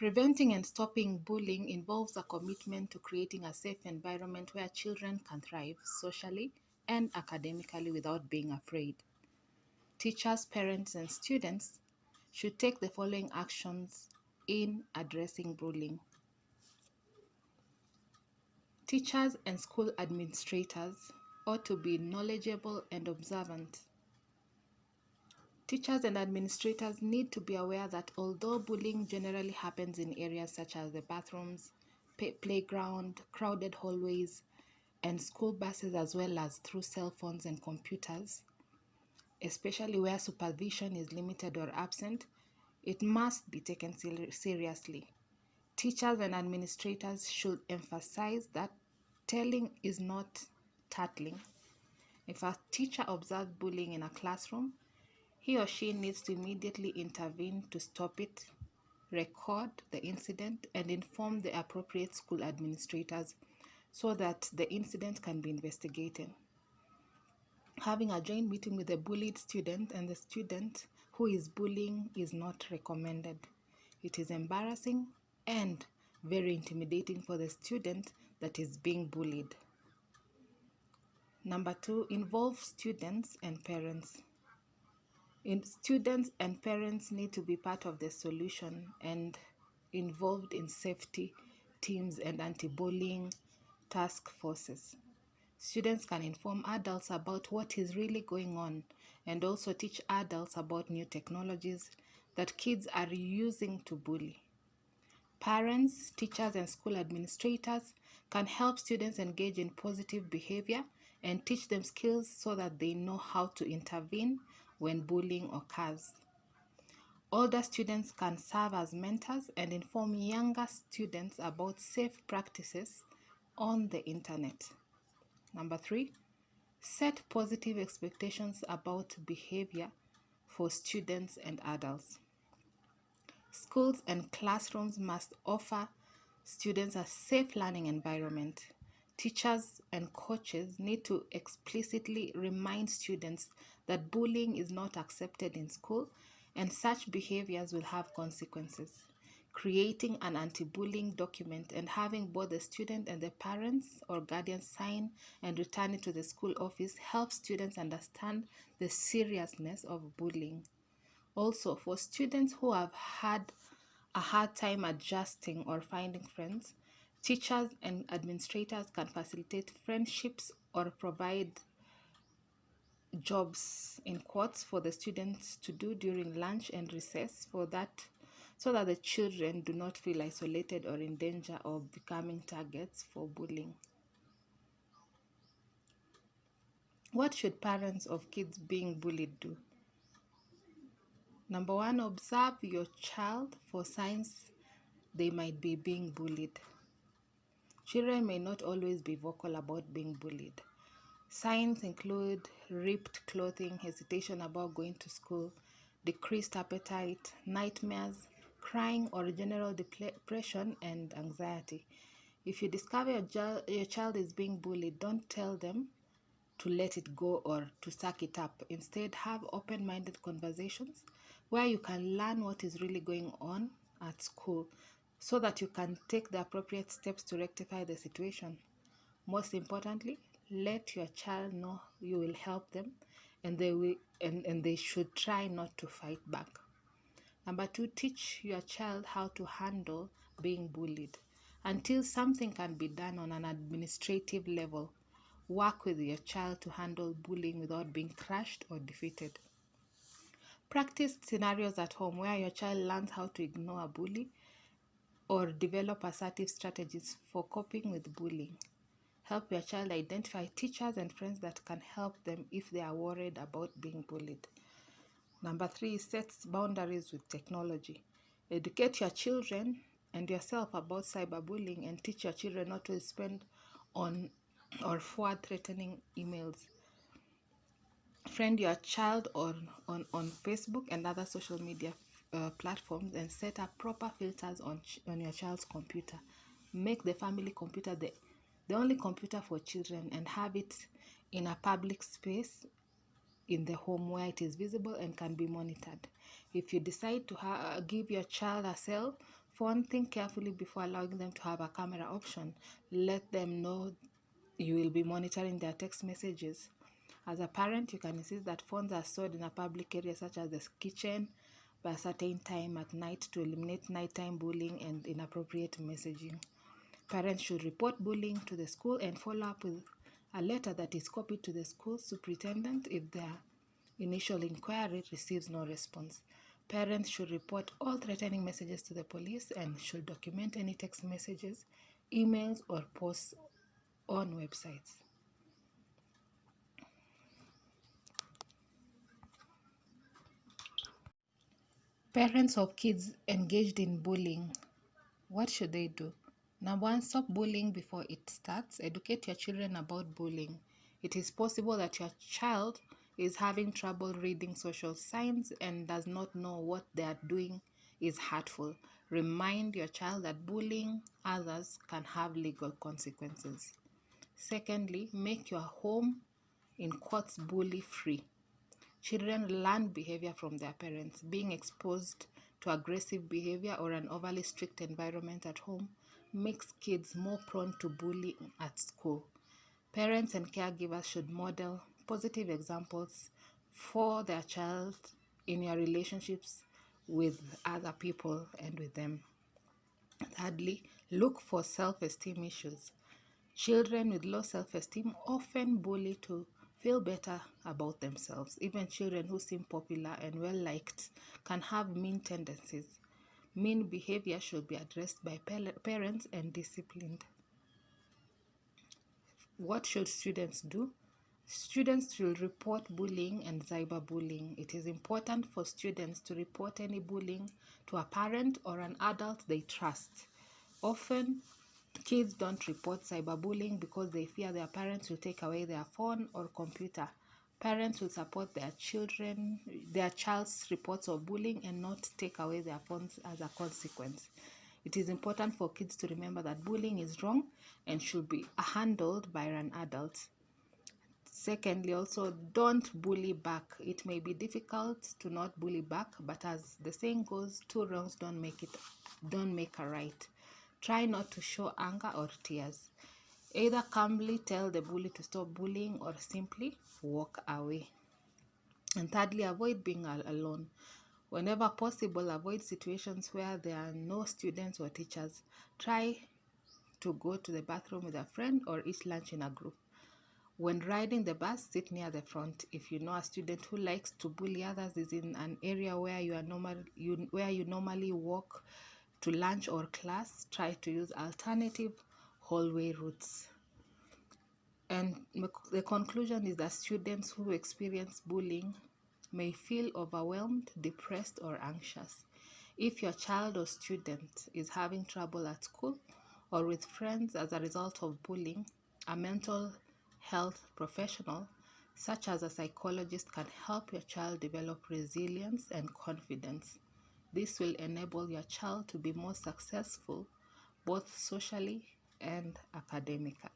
Preventing and stopping bullying involves a commitment to creating a safe environment where children can thrive socially and academically without being afraid. Teachers, parents, and students should take the following actions in addressing bullying. Teachers and school administrators ought to be knowledgeable and observant. Teachers and administrators need to be aware that although bullying generally happens in areas such as the bathrooms, playground, crowded hallways, and school buses, as well as through cell phones and computers, especially where supervision is limited or absent, it must be taken seriously. Teachers and administrators should emphasize that telling is not tattling. If a teacher observes bullying in a classroom, he or she needs to immediately intervene to stop it, record the incident, and inform the appropriate school administrators so that the incident can be investigated. Having a joint meeting with the bullied student and the student who is bullying is not recommended. It is embarrassing and very intimidating for the student that is being bullied. Number 2, involve students and parents. Students and parents need to be part of the solution and involved in safety teams and anti-bullying task forces. Students can inform adults about what is really going on and also teach adults about new technologies that kids are using to bully. Parents, teachers, and school administrators can help students engage in positive behavior and teach them skills so that they know how to intervene when bullying occurs. Older students can serve as mentors and inform younger students about safe practices on the internet. Number 3, set positive expectations about behavior for students and adults. Schools and classrooms must offer students a safe learning environment. Teachers and coaches need to explicitly remind students that bullying is not accepted in school and such behaviors will have consequences. Creating an anti-bullying document and having both the student and the parents or guardians sign and return it to the school office helps students understand the seriousness of bullying. Also, for students who have had a hard time adjusting or finding friends, teachers and administrators can facilitate friendships or provide jobs in quotes for the students to do during lunch and recess so that the children do not feel isolated or in danger of becoming targets for bullying. What should parents of kids being bullied do? Number 1, observe your child for signs they might be being bullied. Children may not always be vocal about being bullied. Signs include ripped clothing, hesitation about going to school, decreased appetite, nightmares, crying, or general depression and anxiety. If you discover your child is being bullied, don't tell them to let it go or to suck it up. Instead, have open-minded conversations where you can learn what is really going on at school so that you can take the appropriate steps to rectify the situation. Most importantly, let your child know you will help them and they should try not to fight back. Number 2, teach your child how to handle being bullied. Until something can be done on an administrative level, work with your child to handle bullying without being crushed or defeated. Practice scenarios at home where your child learns how to ignore a bully or develop assertive strategies for coping with bullying. Help your child identify teachers and friends that can help them if they are worried about being bullied. Number 3, set boundaries with technology. Educate your children and yourself about cyberbullying and teach your children not to spend on or forward threatening emails. Friend your child on Facebook and other social media platforms and set up proper filters on your child's computer. Make the family computer the only computer for children and have it in a public space in the home where it is visible and can be monitored. If you decide to give your child a cell phone, think carefully before allowing them to have a camera option. Let them know you will be monitoring their text messages. As a parent, you can insist that phones are stored in a public area such as the kitchen by a certain time at night to eliminate nighttime bullying and inappropriate messaging. Parents should report bullying to the school and follow up with a letter that is copied to the school superintendent if their initial inquiry receives no response. Parents should report all threatening messages to the police and should document any text messages, emails, or posts on websites. Parents of kids engaged in bullying, what should they do? Number one, stop bullying before it starts. Educate your children about bullying. It is possible that your child is having trouble reading social signs and does not know what they are doing is hurtful. Remind your child that bullying others can have legal consequences. Secondly, make your home, in quotes, bully free. Children learn behavior from their parents. Being exposed to aggressive behavior or an overly strict environment at home makes kids more prone to bullying at school. Parents and caregivers should model positive examples for their child in your relationships with other people and with them. Thirdly, look for self-esteem issues. Children with low self-esteem often bully to feel better about themselves. Even children who seem popular and well-liked can have mean tendencies. Mean behavior should be addressed by parents and disciplined. What should students do? Students should report bullying and cyberbullying. It is important for students to report any bullying to a parent or an adult they trust. Often, kids don't report cyberbullying because they fear their parents will take away their phone or computer. Parents will support their child's reports of bullying and not take away their phones as a consequence. It is important for kids to remember that bullying is wrong and should be handled by an adult. Secondly, also, don't bully back. It may be difficult to not bully back, but as the saying goes, two wrongs don't make a right. Try not to show anger or tears. Either calmly tell the bully to stop bullying or simply walk away. And thirdly, avoid being alone. Whenever possible, avoid situations where there are no students or teachers. Try to go to the bathroom with a friend or eat lunch in a group. When riding the bus, sit near the front. If you know a student who likes to bully others is in an area where you normally walk to lunch or class, try to use alternative hallway routes. And the conclusion is that students who experience bullying may feel overwhelmed, depressed, or anxious. If your child or student is having trouble at school or with friends as a result of bullying, a mental health professional, such as a psychologist, can help your child develop resilience and confidence. This will enable your child to be more successful, both socially and academically.